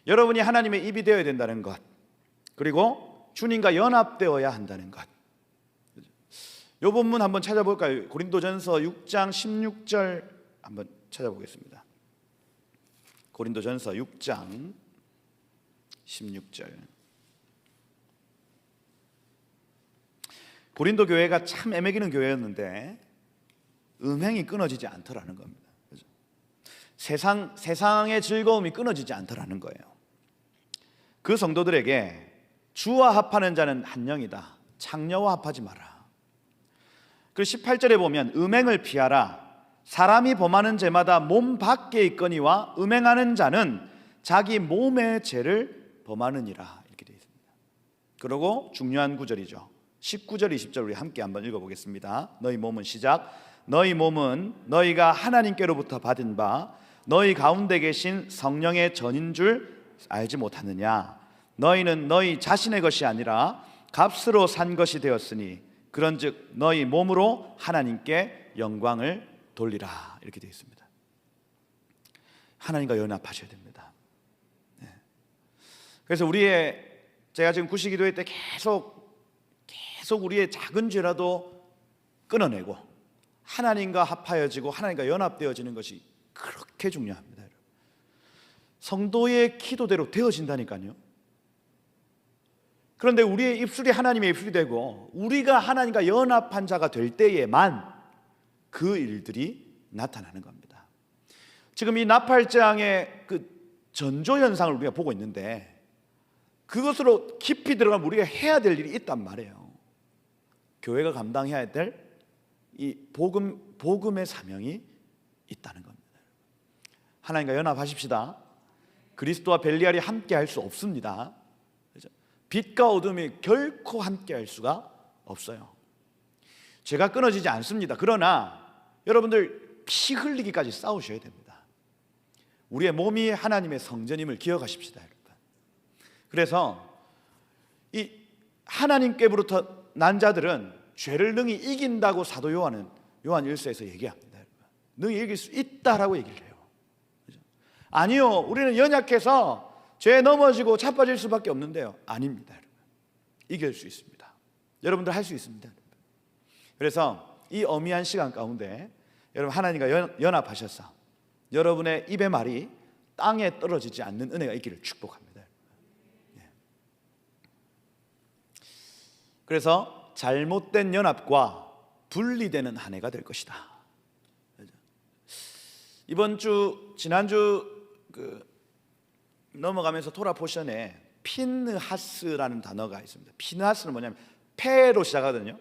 여러분이 하나님의 입이 되어야 된다는 것, 그리고 주님과 연합되어야 한다는 것. 이 본문 한번 찾아볼까요? 고린도전서 6장 16절 한번 찾아보겠습니다. 고린도전서 6장 16절. 고린도 교회가 참 애매기는 교회였는데 음행이 끊어지지 않더라는 겁니다. 그죠? 세상의 즐거움이 끊어지지 않더라는 거예요. 그 성도들에게 주와 합하는 자는 한 영이다. 창녀와 합하지 마라. 그리고 18절에 보면 음행을 피하라. 사람이 범하는 죄마다 몸 밖에 있거니와 음행하는 자는 자기 몸의 죄를 범하느니라. 이렇게 되어 있습니다. 그리고 중요한 구절이죠. 19절 20절 우리 함께 한번 읽어보겠습니다. 너희 몸은 시작. 너희 몸은 너희가 하나님께로부터 받은 바 너희 가운데 계신 성령의 전인 줄 알지 못하느냐. 너희는 너희 자신의 것이 아니라 값으로 산 것이 되었으니 그런즉 너희 몸으로 하나님께 영광을 돌리라. 이렇게 되어 있습니다. 하나님과 연합하셔야 됩니다. 네. 그래서 제가 지금 구시기도회 때 계속 우리의 작은 죄라도 끊어내고 하나님과 합하여지고 하나님과 연합되어지는 것이 그렇게 중요합니다. 성도의 기도대로 되어진다니까요. 그런데 우리의 입술이 하나님의 입술이 되고 우리가 하나님과 연합한 자가 될 때에만 그 일들이 나타나는 겁니다. 지금 이 나팔장의 그 전조 현상을 우리가 보고 있는데 그것으로 깊이 들어가면 우리가 해야 될 일이 있단 말이에요. 교회가 감당해야 될 이 복음의 사명이 있다는 겁니다. 하나님과 연합하십시다. 그리스도와 벨리알이 함께 할 수 없습니다. 빛과 어둠이 결코 함께 할 수가 없어요. 죄가 끊어지지 않습니다. 그러나 여러분들 피 흘리기까지 싸우셔야 됩니다. 우리의 몸이 하나님의 성전임을 기억하십시다, 여러분. 그래서 이 하나님께로부터 난 자들은 죄를 능히 이긴다고 사도 요한 1서에서 얘기합니다. 능히 이길 수 있다라고 얘기를 해요. 그렇죠? 아니요, 우리는 연약해서 죄에 넘어지고 자빠질 수밖에 없는데요. 아닙니다, 여러분. 이길 수 있습니다. 여러분들 할 수 있습니다. 그래서 이 어미한 시간 가운데 여러분 하나님과 연합하셔서 여러분의 입의 말이 땅에 떨어지지 않는 은혜가 있기를 축복합니다. 그래서 잘못된 연합과 분리되는 한 해가 될 것이다. 이번 주 지난주 넘어가면서 토라 포션에 핀하스라는 단어가 있습니다. 핀하스는 뭐냐면 페로 시작하거든요.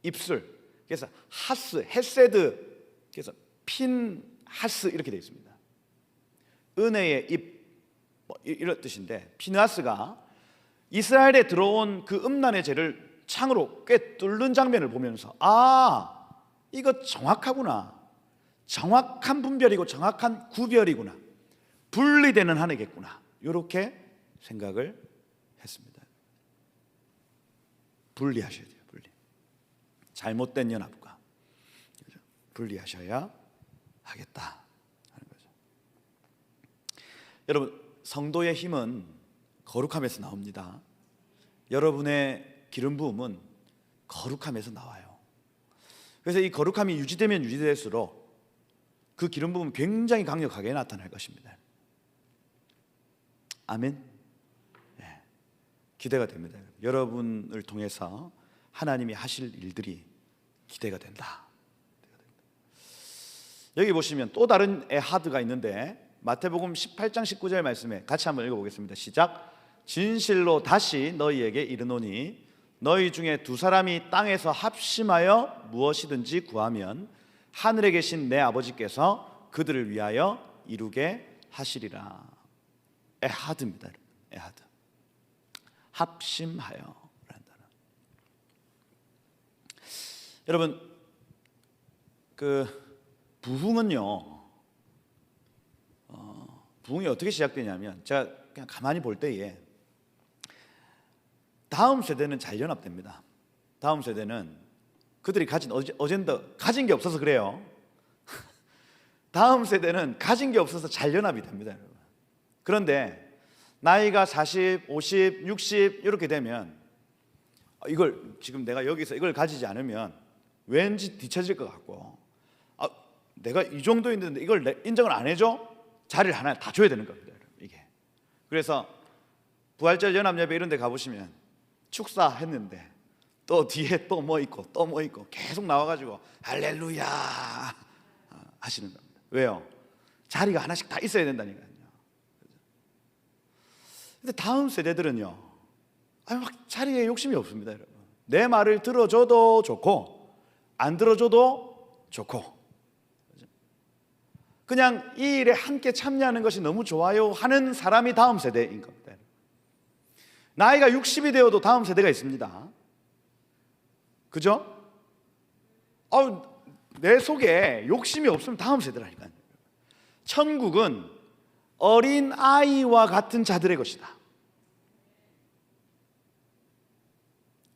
입술. 그래서 하스, 헤세드. 그래서 핀하스 이렇게 되어 있습니다. 은혜의 입 이런 뜻인데 핀하스가 이스라엘에 들어온 그 음란의 죄를 창으로 꿰뚫는 장면을 보면서 이거 정확하구나. 정확한 분별이고 정확한 구별이구나. 분리되는 한 해겠구나. 이렇게 생각을 했습니다. 분리하셔야 돼요. 잘못된 연합과 분리하셔야 하겠다 하는 거죠. 여러분, 성도의 힘은 거룩함에서 나옵니다. 여러분의 기름 부음은 거룩함에서 나와요. 그래서 이 거룩함이 유지되면 유지될수록 그 기름 부음은 굉장히 강력하게 나타날 것입니다. 아멘. 네. 기대가 됩니다. 여러분을 통해서 하나님이 하실 일들이 기대가 된다. 여기 보시면 또 다른 에하드가 있는데 마태복음 18장 19절 말씀에 같이 한번 읽어보겠습니다. 시작. 진실로 다시 너희에게 이르노니 너희 중에 두 사람이 땅에서 합심하여 무엇이든지 구하면 하늘에 계신 내 아버지께서 그들을 위하여 이루게 하시리라. 에하드입니다. 에하드. 합심하여 라는 단어. 여러분, 부흥은요, 부흥이 어떻게 시작되냐면 제가 그냥 가만히 볼 때에 다음 세대는 잘 연합됩니다. 다음 세대는 그들이 가진 어젠다 가진 게 없어서 그래요. 다음 세대는 가진 게 없어서 잘 연합이 됩니다, 여러분. 그런데 나이가 40, 50, 60 이렇게 되면 이걸 지금 내가 여기서 이걸 가지지 않으면 왠지 뒤처질 것 같고 내가 이 정도 있는데 이걸 인정을 안 해줘? 자리를 하나 다 줘야 되는 겁니다, 여러분. 이게. 그래서 부활절 연합예배 이런 데 가보시면 축사했는데 또 뒤에 또 뭐 있고 또 뭐 있고 계속 나와가지고 할렐루야 하시는 겁니다. 왜요? 자리가 하나씩 다 있어야 된다니까요. 근데 다음 세대들은요, 막 자리에 욕심이 없습니다, 여러분. 내 말을 들어줘도 좋고 안 들어줘도 좋고, 그냥 이 일에 함께 참여하는 것이 너무 좋아요 하는 사람이 다음 세대인 겁니다. 나이가 60이 되어도 다음 세대가 있습니다. 그죠? 내 속에 욕심이 없으면 다음 세대라니까요. 천국은 어린 아이와 같은 자들의 것이다.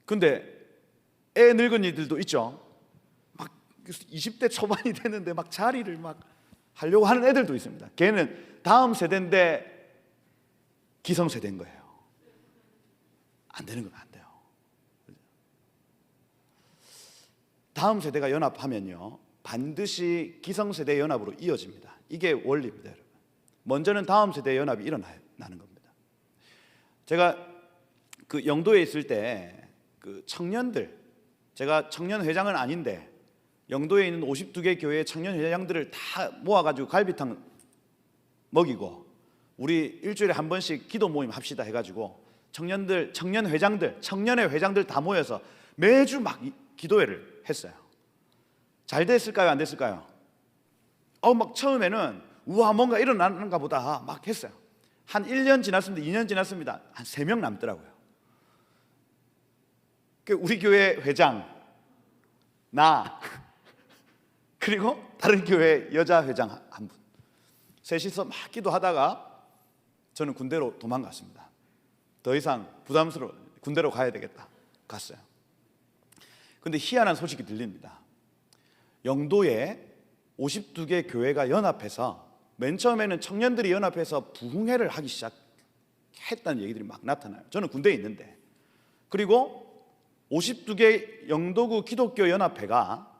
근데 애 늙은이들도 있죠. 막 20대 초반이 되는데 막 자리를 막 하려고 하는 애들도 있습니다. 걔는 다음 세대인데 기성세대인 거예요. 안 되는 건 안 돼요. 다음 세대가 연합하면요, 반드시 기성세대 연합으로 이어집니다. 이게 원리입니다, 여러분. 먼저는 다음 세대 연합이 일어나는 겁니다. 제가 그 영도에 있을 때 그 청년들, 제가 청년 회장은 아닌데 영도에 있는 52개 교회의 청년 회장들을 다 모아가지고 갈비탕 먹이고 우리 일주일에 한 번씩 기도 모임 합시다 해가지고 청년의 회장들 다 모여서 매주 막 기도회를 했어요. 잘 됐을까요? 안 됐을까요? 막 처음에는 우와 뭔가 일어나는가 보다 막 했어요. 한 1년 지났습니다. 2년 지났습니다. 한 3명 남더라고요. 우리 교회 회장, 나, 그리고 다른 교회 여자 회장 한 분, 셋이서 막 기도하다가 저는 군대로 도망갔습니다. 더 이상 부담스러워, 군대로 가야 되겠다. 갔어요. 근데 희한한 소식이 들립니다. 영도에 52개 교회가 연합해서 맨 처음에는 청년들이 연합해서 부흥회를 하기 시작했다는 얘기들이 막 나타나요. 저는 군대에 있는데. 그리고 52개 영도구 기독교 연합회가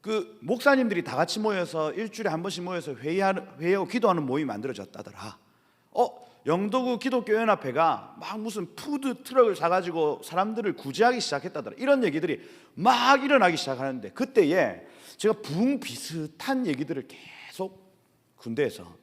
그 목사님들이 다 같이 모여서 일주일에 한 번씩 모여서 회의하고 기도하는 모임이 만들어졌다더라. 영도구 기독교 연합회가 막 무슨 푸드 트럭을 사가지고 사람들을 구제하기 시작했다더라. 이런 얘기들이 막 일어나기 시작하는데, 그때에 제가 부흥 비슷한 얘기들을 계속 군대에서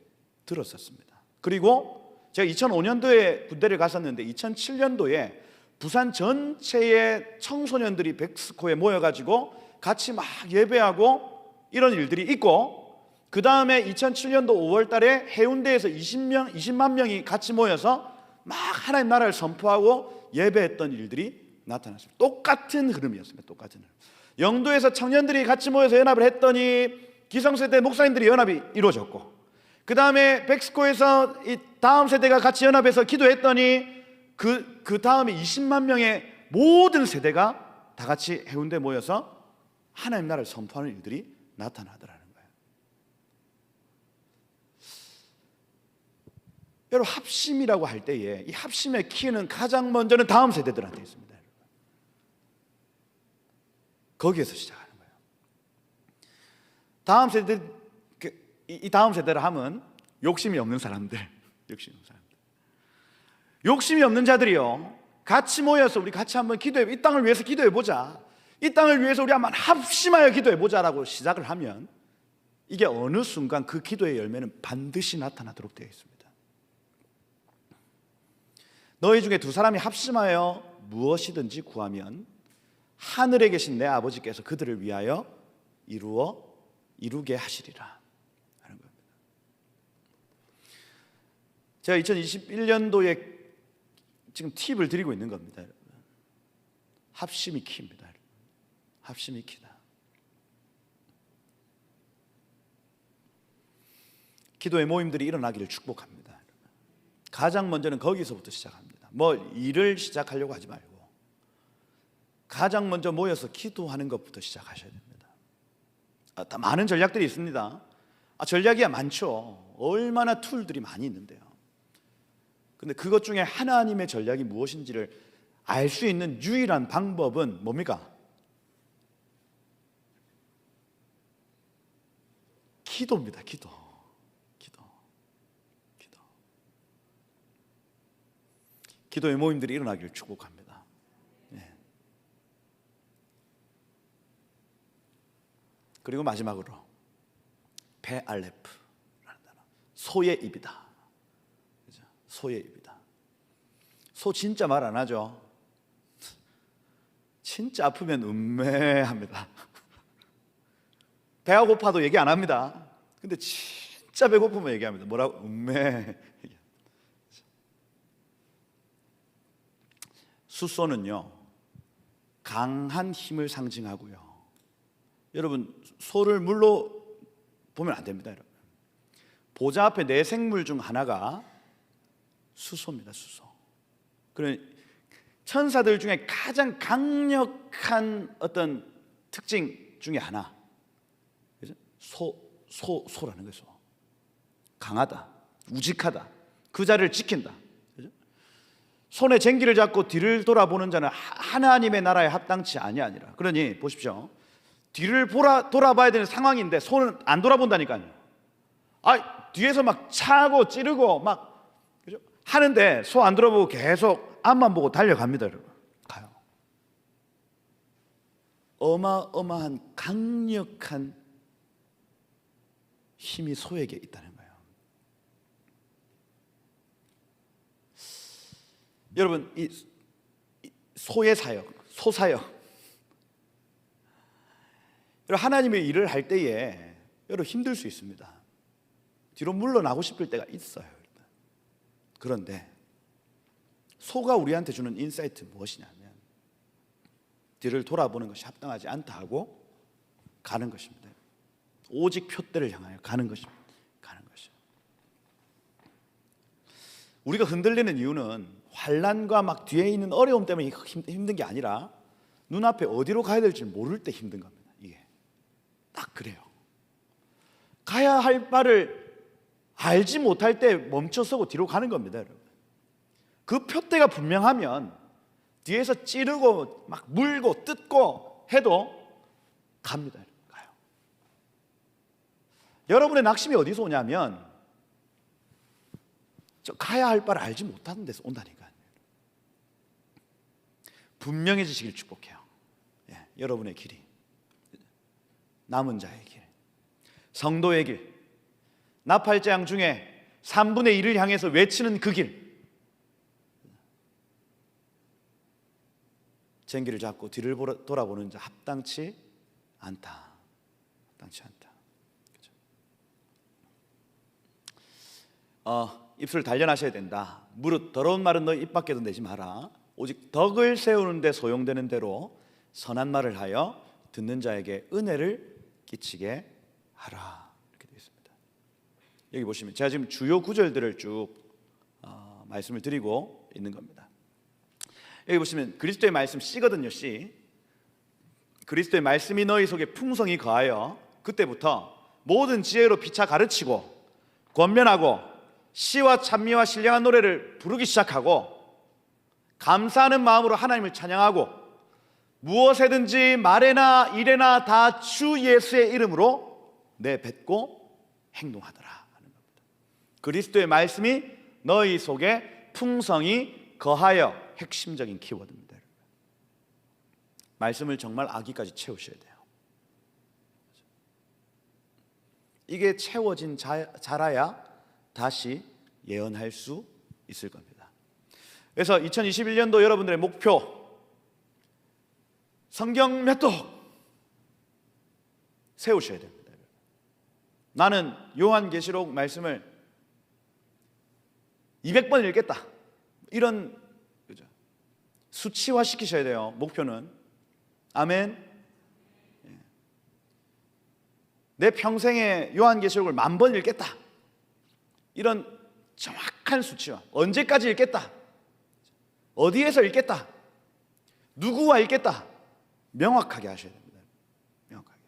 들었었습니다. 그리고 제가 2005년도에 군대를 갔었는데 2007년도에 부산 전체의 청소년들이 백스코에 모여가지고 같이 막 예배하고 이런 일들이 있고, 그 다음에 2007년도 5월 달에 해운대에서 20만 명이 같이 모여서 막 하나님 나라를 선포하고 예배했던 일들이 나타났습니다. 똑같은 흐름이었습니다. 똑같은 흐름. 영도에서 청년들이 같이 모여서 연합을 했더니 기성세대 목사님들이 연합이 이루어졌고, 그 다음에 백스코에서 이 다음 세대가 같이 연합해서 기도했더니 그 다음에 20만 명의 모든 세대가 다 같이 해운대 모여서 하나님 나라를 선포하는 일들이 나타나더라는 거예요. 여러분, 합심이라고 할 때에 이 합심의 키는 가장 먼저는 다음 세대들한테 있습니다. 거기에서 시작하는 거예요. 다음 세대, 이 다음 세대를 하면 욕심이 없는 사람들, 욕심이 없는 자들이요, 같이 모여서 우리 같이 한번 기도해, 이 땅을 위해서 기도해 보자, 이 땅을 위해서 우리 한번 합심하여 기도해 보자라고 시작을 하면 이게 어느 순간 그 기도의 열매는 반드시 나타나도록 되어 있습니다. 너희 중에 두 사람이 합심하여 무엇이든지 구하면 하늘에 계신 내 아버지께서 그들을 위하여 이루게 하시리라 하는 겁니다. 제가 2021년도에 지금 팁을 드리고 있는 겁니다. 합심이 키입니다. 합심이 키다. 기도의 모임들이 일어나기를 축복합니다. 가장 먼저는 거기서부터 시작합니다. 뭐 일을 시작하려고 하지 말고 가장 먼저 모여서 기도하는 것부터 시작하셔야 됩니다. 다 많은 전략들이 있습니다. 전략이야 많죠. 얼마나 툴들이 많이 있는데요. 근데 그것 중에 하나님의 전략이 무엇인지를 알 수 있는 유일한 방법은 뭡니까? 기도입니다. 기도. 기도의 모임들이 일어나기를 축복합니다. 네. 그리고 마지막으로 베알레프라는 단어. 소의 입이다. 그죠? 소의 입이다. 소 진짜 말 안 하죠. 진짜 아프면 음매합니다. 배가 고파도 얘기 안 합니다. 근데 진짜 배고프면 얘기합니다. 뭐라고? 음매. 숫소는요, 강한 힘을 상징하고요. 여러분, 소를 물로 보면 안 됩니다, 여러분. 보좌 앞에 네 생물 중 하나가 수소입니다, 수소. 그런 천사들 중에 가장 강력한 어떤 특징 중에 하나, 그죠? 소라는 거죠. 강하다, 우직하다, 그 자리를 지킨다. 그죠? 손에 쟁기를 잡고 뒤를 돌아보는 자는 하나님의 나라에 합당치 아니하니라. 그러니 보십시오. 뒤를 돌아봐야 되는 상황인데 손은 안 돌아본다니까요. 뒤에서 막 차고 찌르고 막, 그죠? 하는데 소 안 돌아보고 계속 앞만 보고 달려갑니다, 여러분. 가요. 어마어마한 강력한 힘이 소에게 있다는 거예요. 여러분, 이 소의 사역, 소사역, 여러분, 하나님의 일을 할 때에 여러분 힘들 수 있습니다. 뒤로 물러나고 싶을 때가 있어요. 그런데 소가 우리한테 주는 인사이트 무엇이냐면 뒤를 돌아보는 것이 합당하지 않다 하고 가는 것입니다. 오직 표대를 향하여 가는 것입니다. 가는 것이요. 우리가 흔들리는 이유는 환난과 막 뒤에 있는 어려움 때문에 힘든 게 아니라 눈앞에 어디로 가야 될지 모를 때 힘든 겁니다. 이게 딱 그래요. 가야 할 바를 알지 못할 때 멈춰서고 뒤로 가는 겁니다, 여러분. 그 표대가 분명하면 뒤에서 찌르고 막 물고 뜯고 해도 갑니다. 가요. 여러분의 낙심이 어디서 오냐면 가야 할 바를 알지 못하는 데서 온다니까요. 분명해지시길 축복해요. 여러분의 길이, 남은 자의 길, 성도의 길, 나팔장 중에 3분의 1을 향해서 외치는 그 길, 쟁기를 잡고 뒤를 돌아보는 자 합당치 않다. 합당치 않다. 그렇죠? 입술을 단련하셔야 된다. 무릇 더러운 말은 너 입 밖에도 내지 마라. 오직 덕을 세우는 데 소용되는 대로 선한 말을 하여 듣는 자에게 은혜를 끼치게 하라. 이렇게 되어 있습니다. 여기 보시면 제가 지금 주요 구절들을 쭉 말씀을 드리고 있는 겁니다. 여기 보시면 그리스도의 말씀 C거든요. C. 그리스도의 말씀이 너희 속에 풍성히 거하여 그때부터 모든 지혜로 피차 가르치고 권면하고 시와 찬미와 신령한 노래를 부르기 시작하고 감사하는 마음으로 하나님을 찬양하고 무엇에든지 말에나 일에나 다 주 예수의 이름으로 내뱉고 행동하더라 하는 겁니다. 그리스도의 말씀이 너희 속에 풍성히 거하여 핵심적인 키워드입니다. 말씀을 정말 아기까지 채우셔야 돼요. 이게 채워진 자라야 다시 예언할 수 있을 겁니다. 그래서 2021년도 여러분들의 목표, 성경 몇 독 세우셔야 됩니다. 나는 요한계시록 말씀을 200번 읽겠다, 이런 수치화 시키셔야 돼요. 목표는. 아멘. 내 평생에 요한계시록을 10,000번 읽겠다, 이런 정확한 수치화. 언제까지 읽겠다, 어디에서 읽겠다, 누구와 읽겠다, 명확하게 하셔야 됩니다. 명확하게.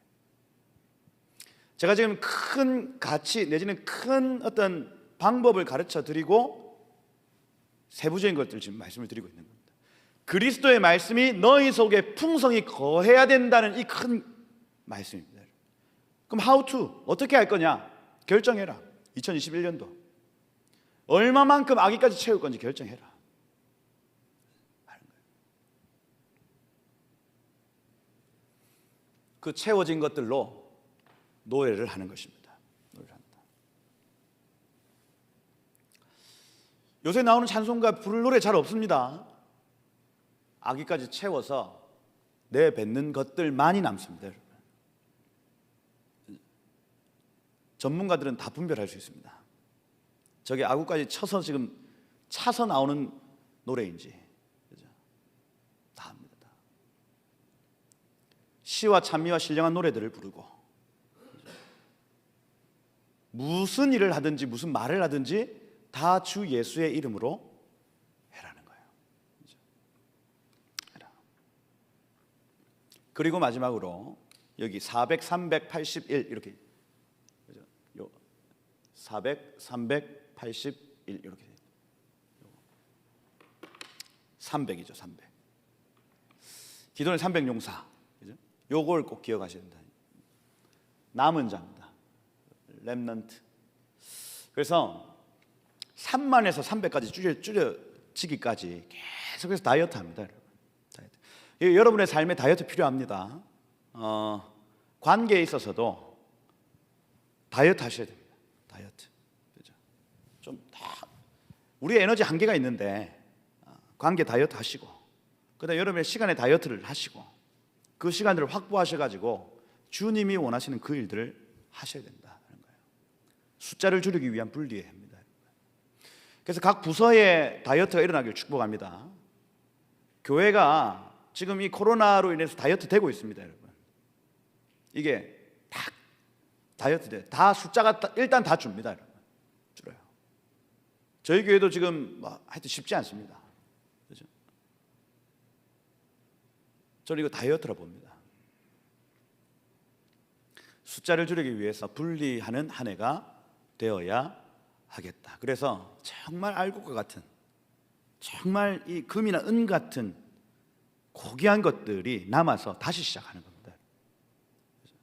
제가 지금 큰 가치 내지는 큰 어떤 방법을 가르쳐 드리고 세부적인 것들 지금 말씀을 드리고 있는 겁니다. 그리스도의 말씀이 너희 속에 풍성히 거해야 된다는 이 큰 말씀입니다. 그럼 how to, 어떻게 할 거냐 결정해라. 2021년도 얼마만큼 아기까지 채울 건지 결정해라. 그 채워진 것들로 노래를 하는 것입니다. 노래를 한다. 요새 나오는 찬송가 부를 노래 잘 없습니다. 아기까지 채워서 내뱉는 것들만이 남습니다. 여러분. 전문가들은 다 분별할 수 있습니다. 저게 아구까지 쳐서 지금 차서 나오는 노래인지, 그죠? 다 합니다. 다. 시와 찬미와 신령한 노래들을 부르고, 그죠? 무슨 일을 하든지 무슨 말을 하든지 다 주 예수의 이름으로 해라는 거예요. 그죠? 해라. 그리고 마지막으로 여기 400, 381 이렇게, 그죠? 요 400, 381 이렇게 300이죠. 300. 기도는 300용사. 그죠? 요걸 꼭 기억하셔야 된다. 남은 자입니다. 렘넌트. 그래서 3만에서 300까지 줄여지기까지 계속해서 다이어트 합니다. 여러분. 다이어트. 여러분의 삶에 다이어트 필요합니다. 관계에 있어서도 다이어트 하셔야 됩니다. 다이어트. 그죠? 좀 다 우리의 에너지 한계가 있는데 관계 다이어트 하시고, 그다음에 여러분의 시간에 다이어트를 하시고, 그 시간들을 확보하셔가지고 주님이 원하시는 그 일들을 하셔야 된다는 거예요. 숫자를 줄이기 위한 분리입니다. 그래서 각 부서에 다이어트가 일어나길 축복합니다. 교회가 지금 이 코로나로 인해서 다이어트 되고 있습니다, 여러분. 이게 다 다이어트 돼. 다 숫자가 일단 다 줍니다, 여러분. 줄어요. 저희 교회도 지금 하여튼 쉽지 않습니다. 그죠? 저는 이거 다이어트라 봅니다. 숫자를 줄이기 위해서 분리하는 한 해가 되어야 하겠다. 그래서 정말 알곡과 같은, 정말 이 금이나 은 같은 고귀한 것들이 남아서 다시 시작하는 겁니다. 그죠?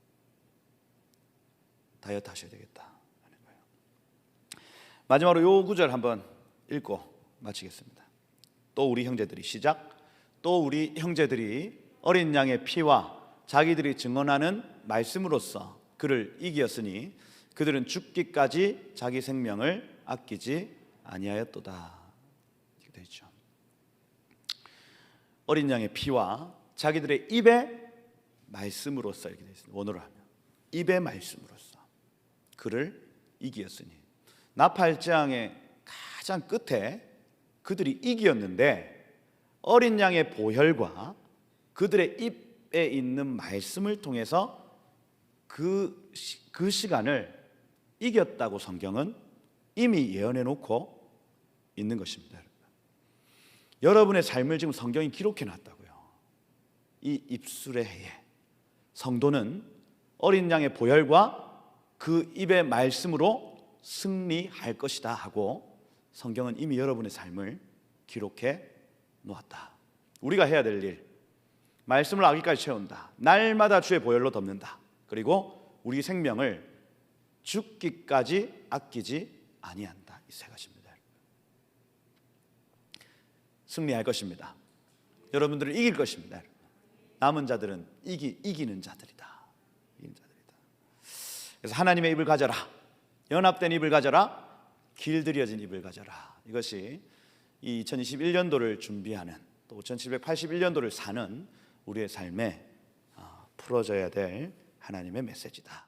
다이어트 하셔야 되겠다 하는 거예요. 마지막으로 요 구절 한번 읽고 마치겠습니다. 또 우리 형제들이, 시작. 또 우리 형제들이 어린 양의 피와 자기들이 증언하는 말씀으로써 그를 이기었으니 그들은 죽기까지 자기 생명을 아끼지 아니하였도다. 이렇게 되어 있죠. 어린 양의 피와 자기들의 입의 말씀으로써, 이렇게 되어 있습니다. 원어로 하면 입의 말씀으로써 그를 이기었으니, 나팔장의 가장 끝에 그들이 이기었는데 어린 양의 보혈과 그들의 입에 있는 말씀을 통해서 그 시간을 이겼다고 성경은 이미 예언해 놓고 있는 것입니다. 여러분의 삶을 지금 성경이 기록해 놨다고요. 이 입술의 해에 성도는 어린 양의 보혈과 그 입의 말씀으로 승리할 것이다 하고 성경은 이미 여러분의 삶을 기록해 놓았다. 우리가 해야 될 일, 말씀을 아기까지 채운다. 날마다 주의 보혈로 덮는다. 그리고 우리 생명을 죽기까지 아끼지 아니한다. 이 세 가지입니다. 승리할 것입니다. 여러분들을 이길 것입니다. 남은 자들은 이기는 자들이다. 이기는 자들이다. 그래서 하나님의 입을 가져라. 연합된 입을 가져라. 길들여진 입을 가져라. 이것이 이 2021년도를 준비하는, 또 5781년도를 사는 우리의 삶에 풀어져야 될 하나님의 메시지다.